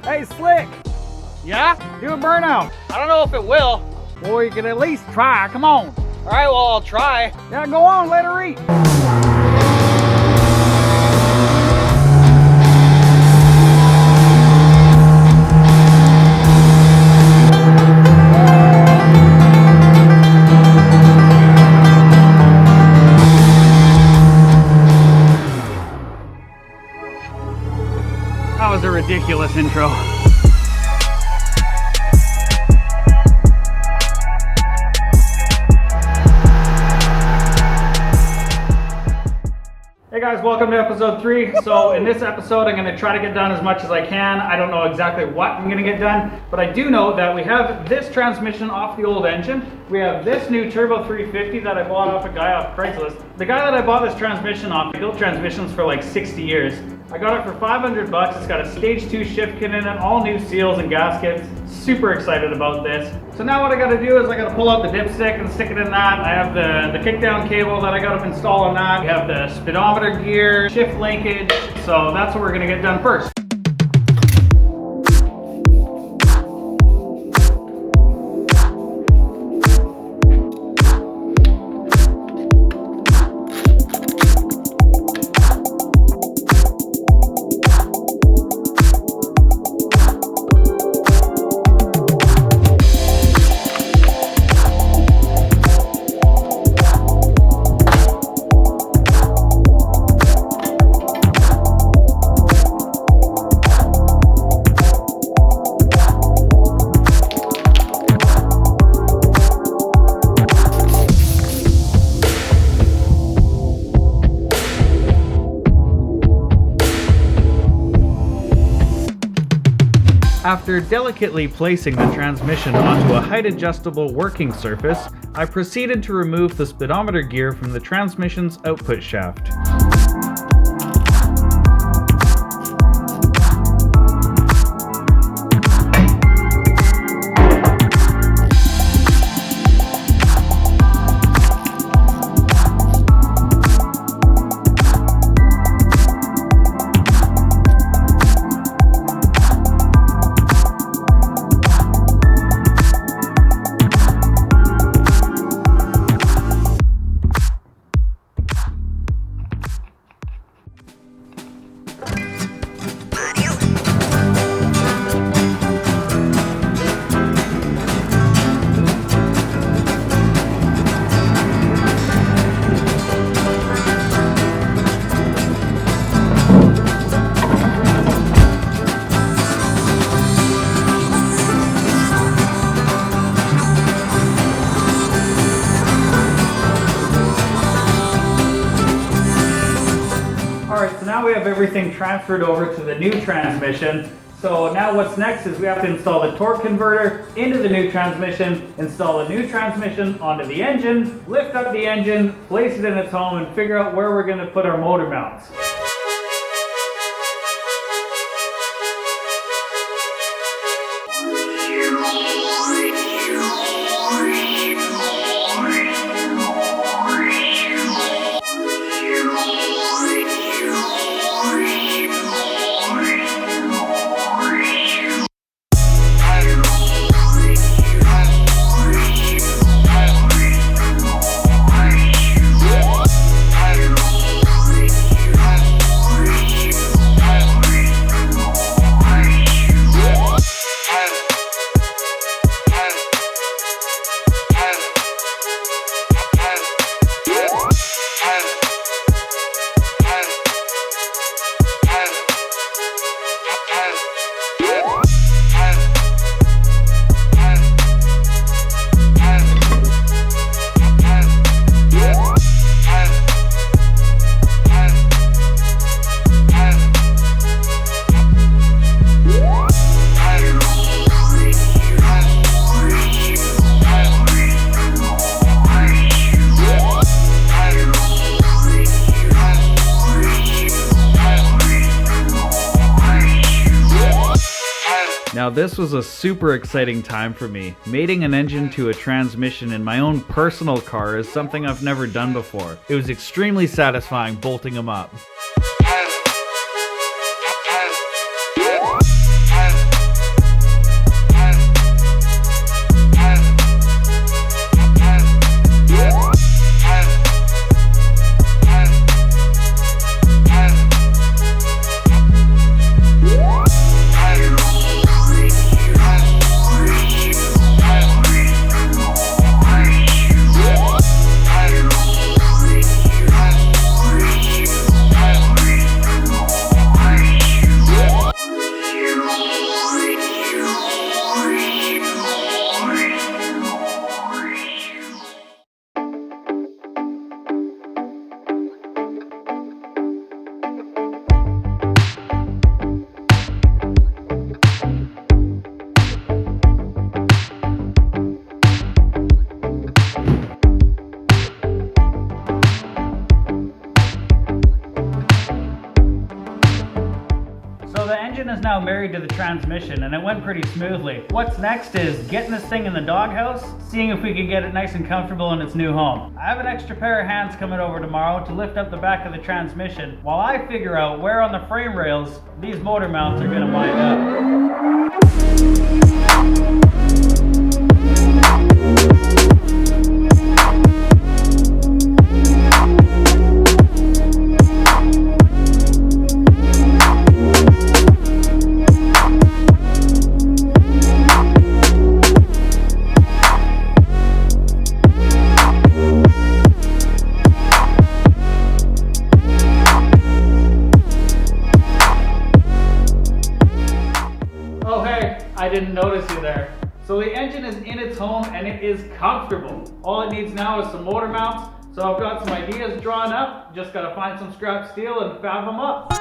Hey, Slick, Yeah? do a burnout. I don't know if it will. Boy, you can at least try. Come on. All right, well, I'll try. Yeah, go on, let her eat. That was a ridiculous intro. Hey guys, welcome to episode 3. So in this episode, I'm going to try to get done as much as I can. I don't know exactly what I'm going to get done, but I do know that we have this transmission off the old engine. We have this new Turbo 350 that I bought off a guy off Craigslist. The guy that I bought this transmission off, he built transmissions for like 60 years. I got it for 500 bucks. It's got a stage 2 shift kit in it, all new seals and gaskets. Super excited about this. So now what I gotta do is I gotta pull out the dipstick and stick it in that. I have the kickdown cable that I gotta install on that. We have the speedometer gear, shift linkage. So that's what we're gonna get done first. After delicately placing the transmission onto a height-adjustable working surface, I proceeded to remove the speedometer gear from the transmission's output shaft. Alright, so now we have everything transferred over to the new transmission. So now what's next is we have to install the torque converter into the new transmission, install the new transmission onto the engine, lift up the engine, place it in its home, and figure out where we're going to put our motor mounts. Now this was a super exciting time for me. Mating an engine to a transmission in my own personal car is something I've never done before. It was extremely satisfying bolting them up. now married to the transmission and it went pretty smoothly. What's next is getting this thing in the doghouse, seeing if we can get it nice and comfortable in its new home. I have an extra pair of hands coming over tomorrow to lift up the back of the transmission while I figure out where on the frame rails these motor mounts are going to wind up. I didn't notice you there. So the engine is in its home and it is comfortable. All it needs now is some motor mounts. So I've got some ideas drawn up. Just gotta find some scrap steel and fab them up.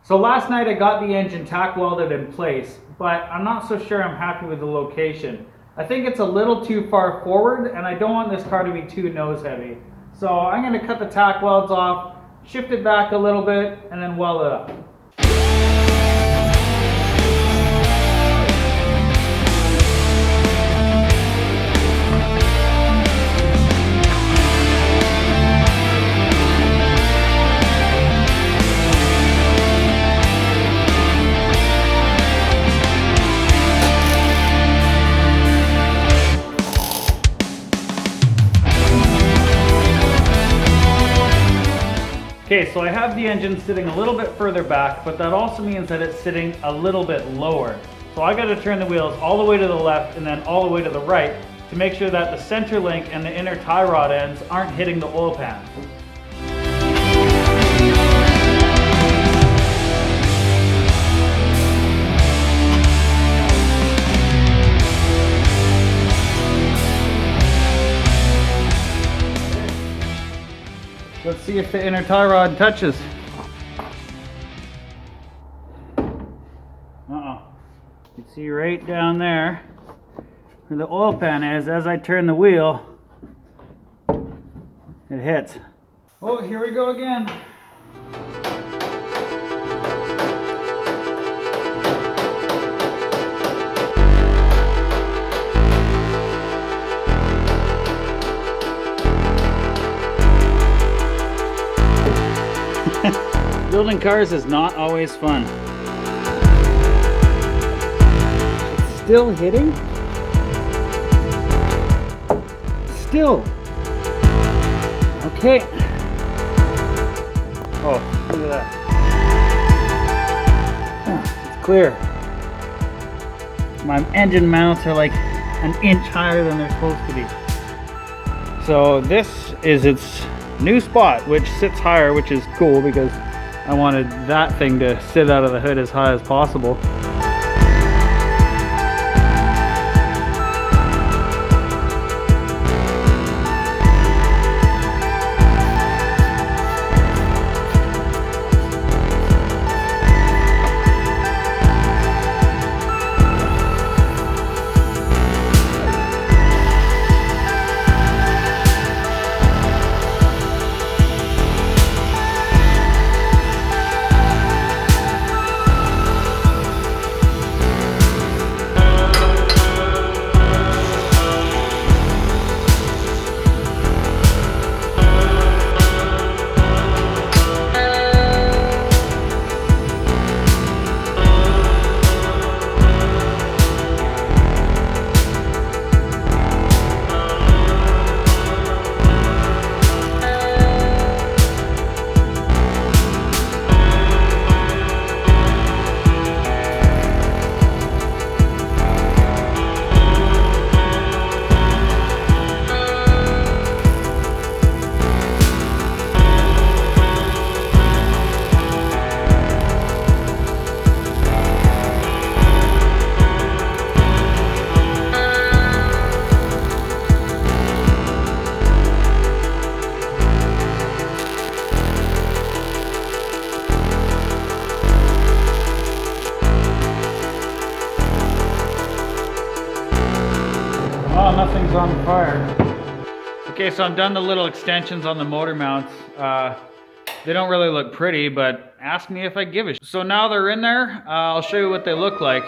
So last night I got the engine tack welded in place, but I'm not so sure I'm happy with the location. I think it's a little too far forward and I don't want this car to be too nose heavy. So I'm going to cut the tack welds off, shift it back a little bit, and then weld it up. Okay, so I have the engine sitting a little bit further back, but that also means that it's sitting a little bit lower. So I got to turn the wheels all the way to the left and then all the way to the right to make sure that the center link and the inner tie rod ends aren't hitting the oil pan. see if the inner tie rod touches. You can see right down there where the oil pan is. As I turn the wheel, it hits. Oh, here we go again. Building cars is not always fun. It's still hitting? Still. Okay. Oh, look at that. Oh, it's clear. My engine mounts are like an inch higher than they're supposed to be. So this is its new spot, which sits higher, which is cool because I wanted that thing to sit out of the hood as high as possible. Oh, nothing's on fire. Okay, so I've done the little extensions on the motor mounts. They don't really look pretty, but ask me if I give a shit. So now they're in there, I'll show you what they look like.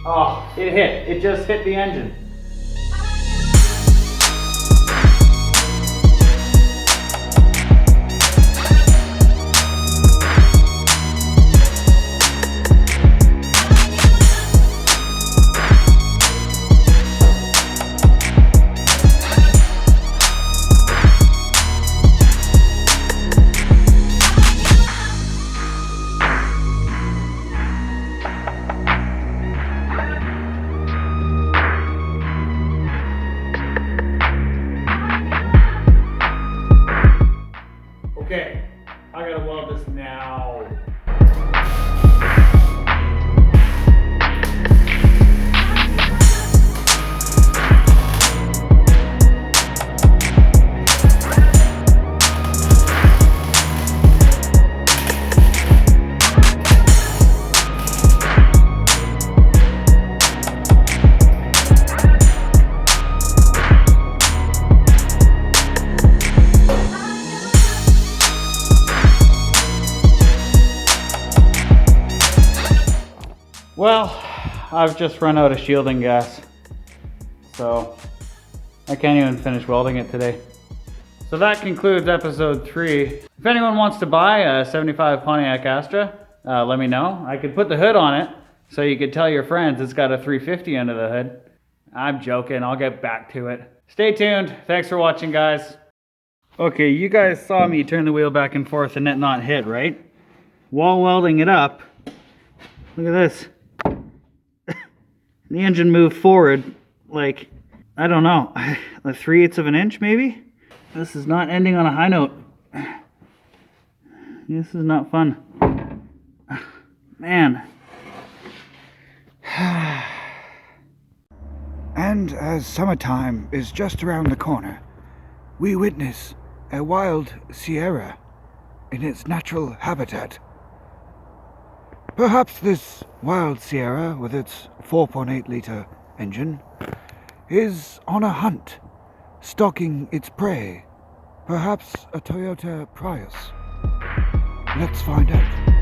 Oh, it hit. It just hit the engine. Okay, I gotta weld this now. Well, I've just run out of shielding gas, so I can't even finish welding it today. So that concludes episode 3. If anyone wants to buy a 75 Pontiac Astra, let me know. I could put the hood on it, so you could tell your friends it's got a 350 under the hood. I'm joking, I'll get back to it. Stay tuned, thanks for watching, guys. Okay, you guys saw me turn the wheel back and forth and it not hit, right? While welding it up, look at this. The engine moved forward like, I don't know, like 3/8 of an inch maybe? This is not ending on a high note. This is not fun. Man. And as summertime is just around the corner, we witness a wild Sierra in its natural habitat. Perhaps this wild Sierra, with its 4.8-litre engine, is on a hunt, stalking its prey, perhaps a Toyota Prius. Let's find out.